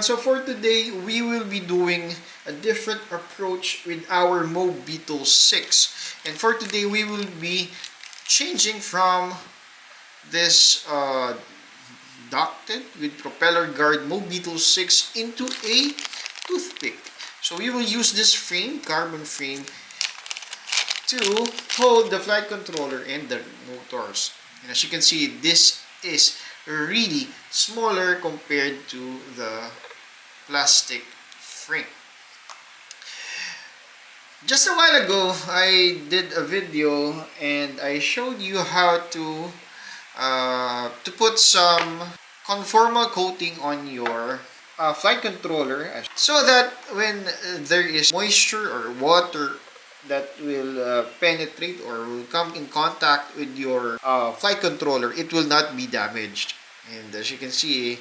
so for today, we will be doing a different approach with our Mobeetle6. And for today, we will be changing from this ducted with propeller guard Mobeetle6 into a toothpick. So we will use this frame, carbon frame, to hold the flight controller and the motors. And as you can see, this is really smaller compared to the plastic frame. Just a while ago, I did a video and I showed you how to put some conformal coating on your flight controller so that when there is moisture or water that will penetrate or will come in contact with your flight controller, it will not be damaged. And as you can see,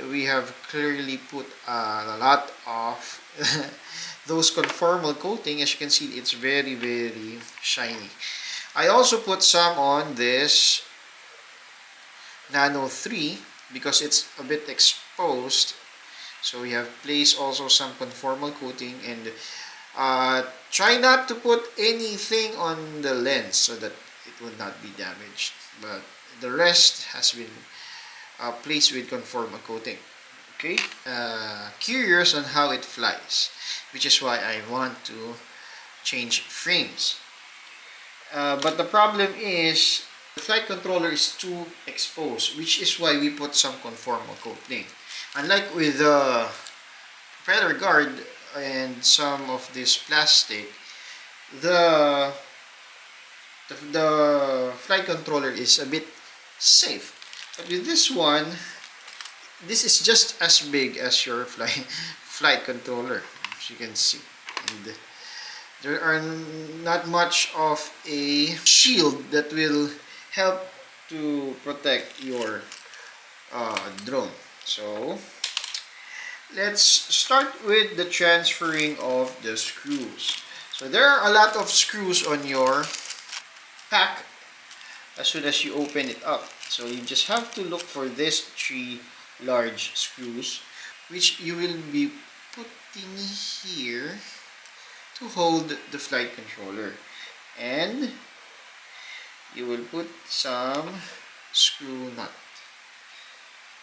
we have clearly put a lot of those conformal coating. As you can see, it's very, very shiny. I also put some on this Nano 3 because it's a bit exposed. So we have placed also some conformal coating, and try not to put anything on the lens so that it will not be damaged. But the rest has been placed with conformal coating. Okay, curious on how it flies, which is why I want to change frames. But the problem is the flight controller is too exposed, which is why we put some conformal coating. Unlike with the propeller guard and some of this plastic, the flight controller is a bit safe. But with this one, this is just as big as your flight controller, as you can see. And there are not much of a shield that will help to protect your drone. So let's start with the transferring of the screws. So there are a lot of screws on your pack as soon as you open it up. So you just have to look for these 3 large screws, which you will be putting here to hold the flight controller. And you will put some screw nut.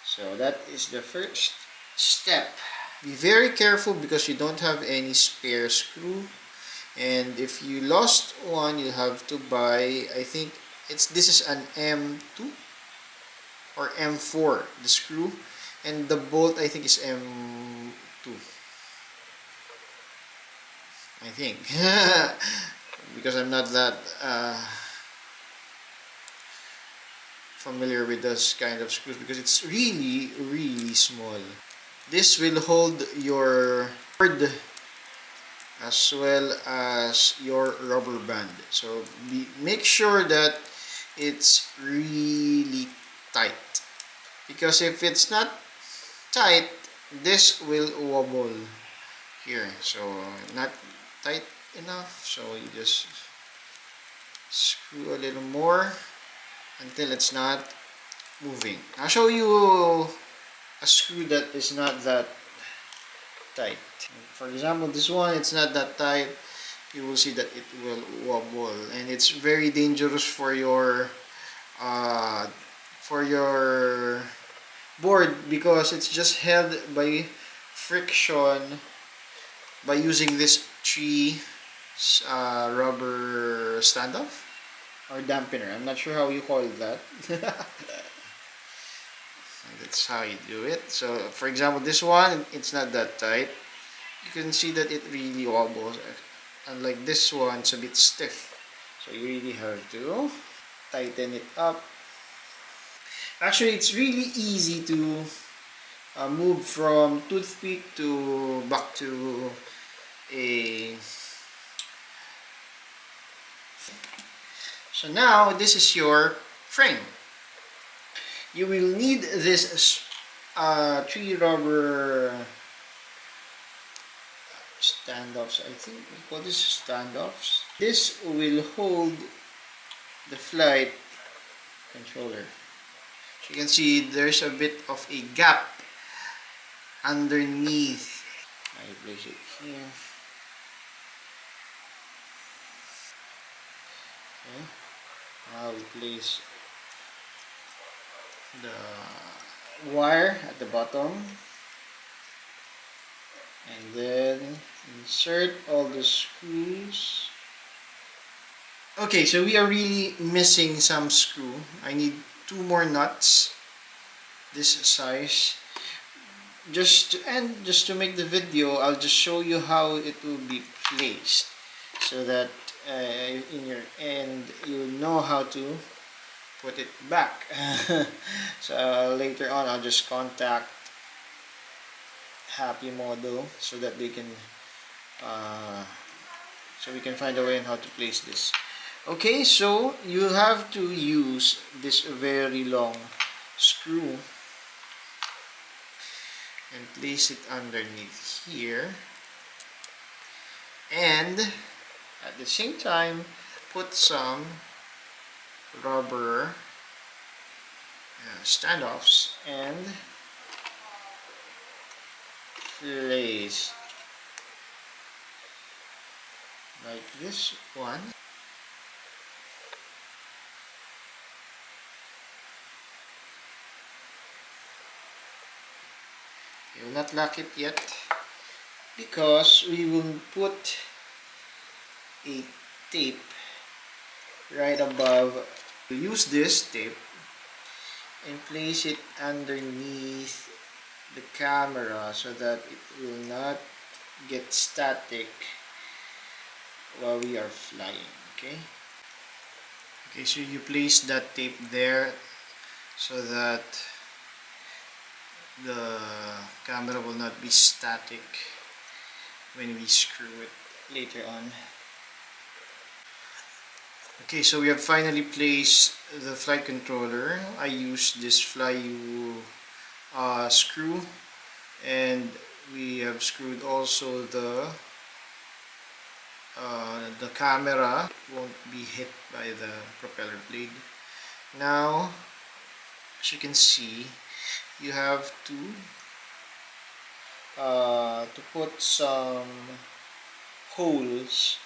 So that is the first step. Be very careful because you don't have any spare screw, and if you lost one, you'll have to buy, I think this is an M2 or M4, the screw, and the bolt I think is M2, I think. Because I'm not that familiar with this kind of screws, because it's really, really small. This will hold your cord as well as your rubber band. So make sure that it's really tight, because if it's not tight, this will wobble here. So not tight enough, so you just screw a little more until it's not moving. I'll show you a screw that is not that tight. For example, this one, it's not that tight. You will see that it will wobble, and it's very dangerous for your board, because it's just held by friction by using this 3 rubber standoff or dampener. I'm not sure how you call that. That's how you do it. So for example, this one, it's not that tight. You can see that it really wobbles. Unlike this one, it's a bit stiff. So you really have to tighten it up. Actually, it's really easy to move from toothpick to back to a... So now, this is your frame. You will need this 3 rubber standoffs. I think we call this standoffs. This will hold the flight controller. So you can see there's a bit of a gap underneath. I place it here. Okay. Now we place the wire at the bottom, and then insert all the screws. Okay, so we are really missing some screw. I need 2 more nuts this size. Just to make the video, I'll just show you how it will be placed, so that in your end you know how to put it back. So later on, I'll just contact happymodel so that they can so we can find a way on how to place this. Okay, so you have to use this very long screw and place it underneath here, and at the same time put some rubber standoffs and place like this one. You will not lock it yet because we will put a tape right above. Use this tape and place it underneath the camera so that it will not get static while we are flying. Okay, so you place that tape there so that the camera will not be static when we screw it later on. Okay, so we have finally placed the flight controller. I used this flyu screw, and we have screwed also the camera. It won't be hit by the propeller blade. Now, as you can see, you have to put some holes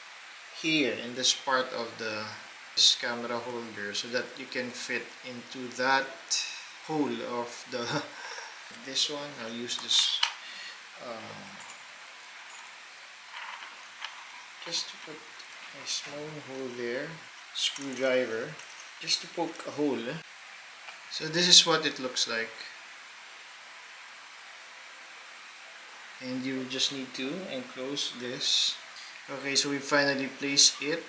here in this part of this camera holder so that you can fit into that hole of this one. I'll use this just to put a small hole there, screwdriver, just to poke a hole. So this is what it looks like, and you just need to enclose this. Okay, so we finally placed it.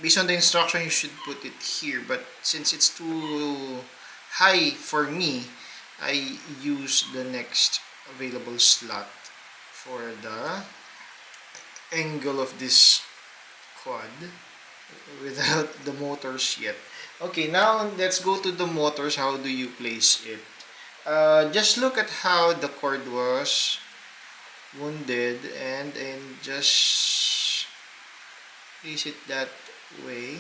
Based on the instruction, you should put it here, but since it's too high for me, I use the next available slot for the angle of this quad without the motors yet. Okay, now let's go to the motors. How do you place it? Just look at how the cord was wounded and just place it that way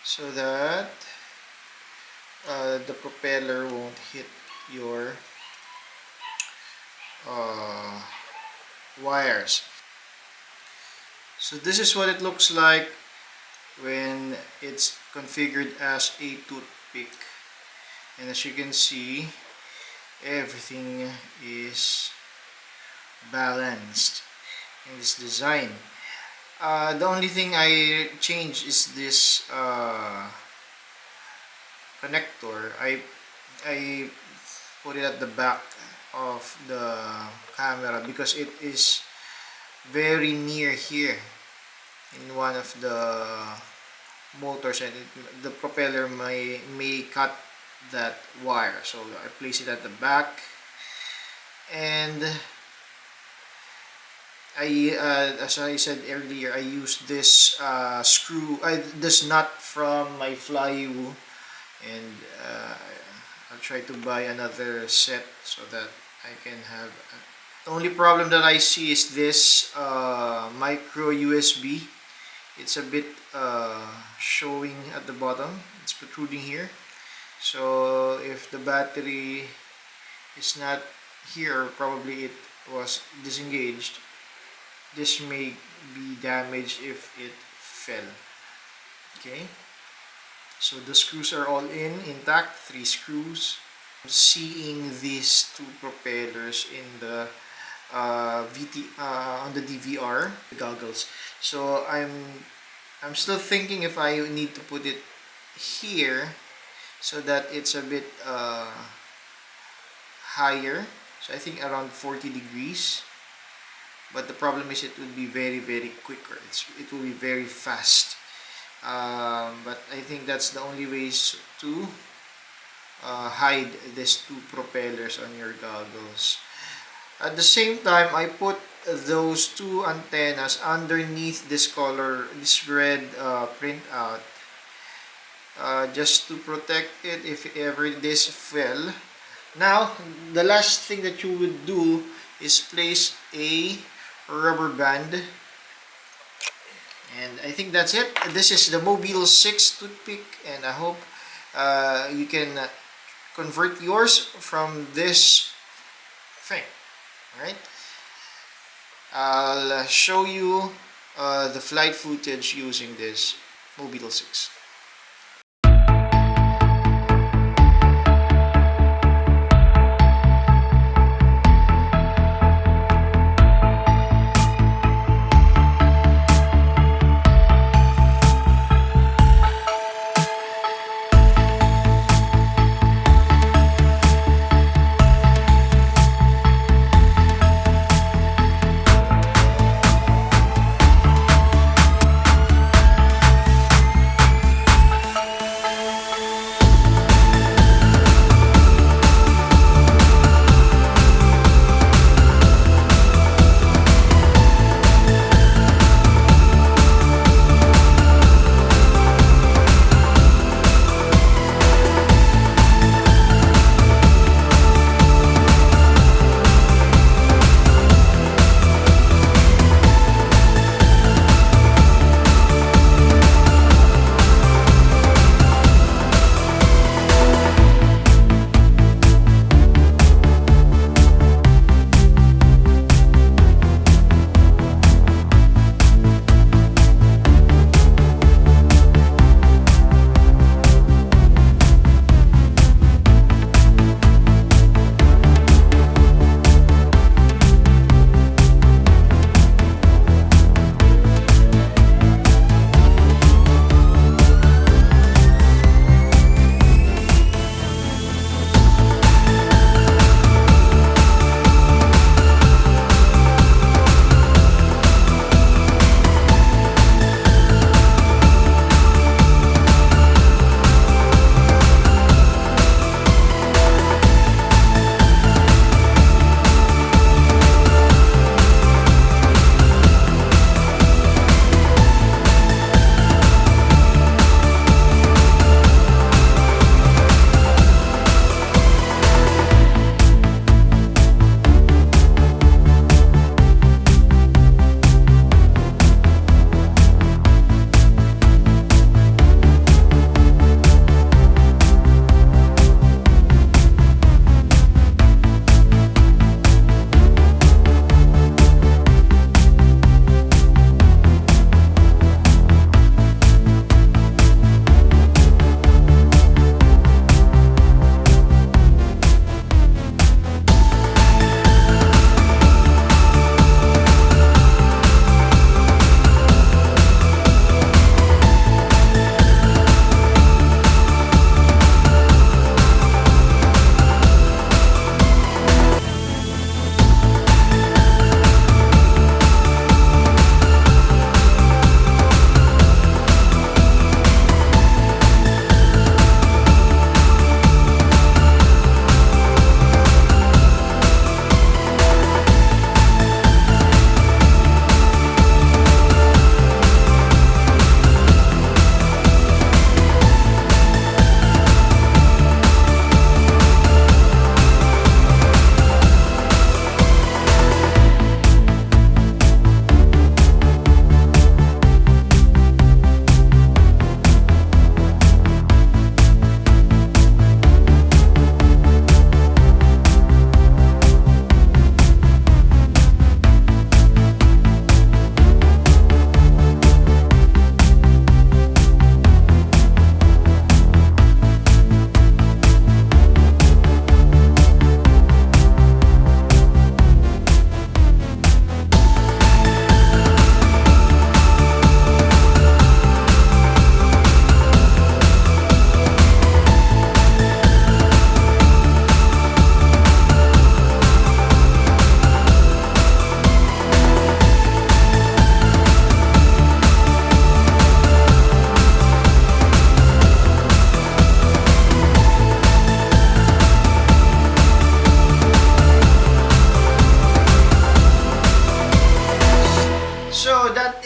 so that the propeller won't hit your wires. So this is what it looks like when it's configured as a toothpick, and as you can see, everything is balanced in this design. The only thing I changed is this connector. I put it at the back of the camera because it is very near here in one of the motors, and the propeller may cut that wire. So I place it at the back, and as I said earlier, I use this this nut from my flyu, and I'll try to buy another set so that I can have. The only problem that I see is this micro USB. It's a bit showing at the bottom. It's protruding here. So if the battery is not here, probably it was disengaged, this may be damaged if it fell. Okay, so the screws are all intact, 3 screws. Seeing these 2 propellers in the on the DVR goggles. So I'm still thinking if I need to put it here so that it's a bit higher. So I think around 40 degrees. But the problem is it will be very quicker. It will be very fast. But I think that's the only ways to hide these 2 propellers on your goggles. At the same time, I put those 2 antennas underneath this red printout, just to protect it if ever this fell. Now, the last thing that you would do is place a rubber band. And I think that's it. This is the Mobeetle6 toothpick, and I hope you can convert yours from this thing. Alright? I'll show you the flight footage using this Mobeetle6.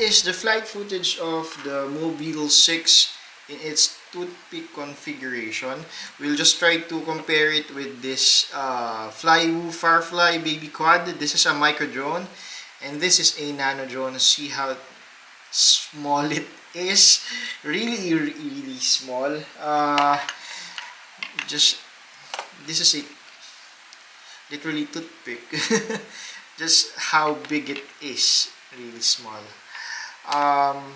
is the flight footage of the Mobeetle6 in its Toothpick configuration. We'll just try to compare it with this Flywoo Firefly Baby Quad. This is a micro drone, and this is a nano drone. See how small it is. Really small. Just this is a literally toothpick. Just how big it is. Really small. Um,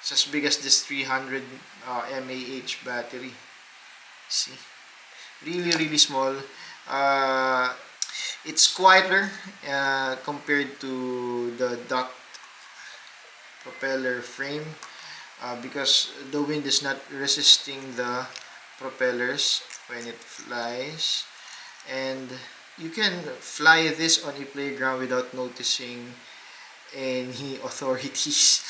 it's as big as this 300 mAh battery. See, really small. Uh, it's quieter compared to the duct propeller frame because the wind is not resisting the propellers when it flies, and you can fly this on a playground without noticing any authorities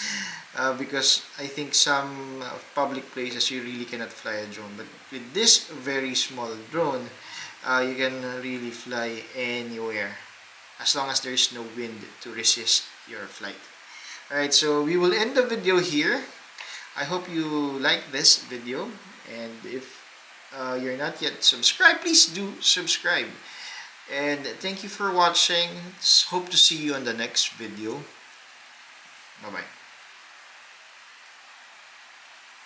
because I think some public places you really cannot fly a drone, but with this very small drone you can really fly anywhere as long as there is no wind to resist your flight. Alright, so we will end the video here. I hope you like this video, and if you're not yet subscribed, please do subscribe. And thank you for watching. Hope to see you on the next video. Bye bye.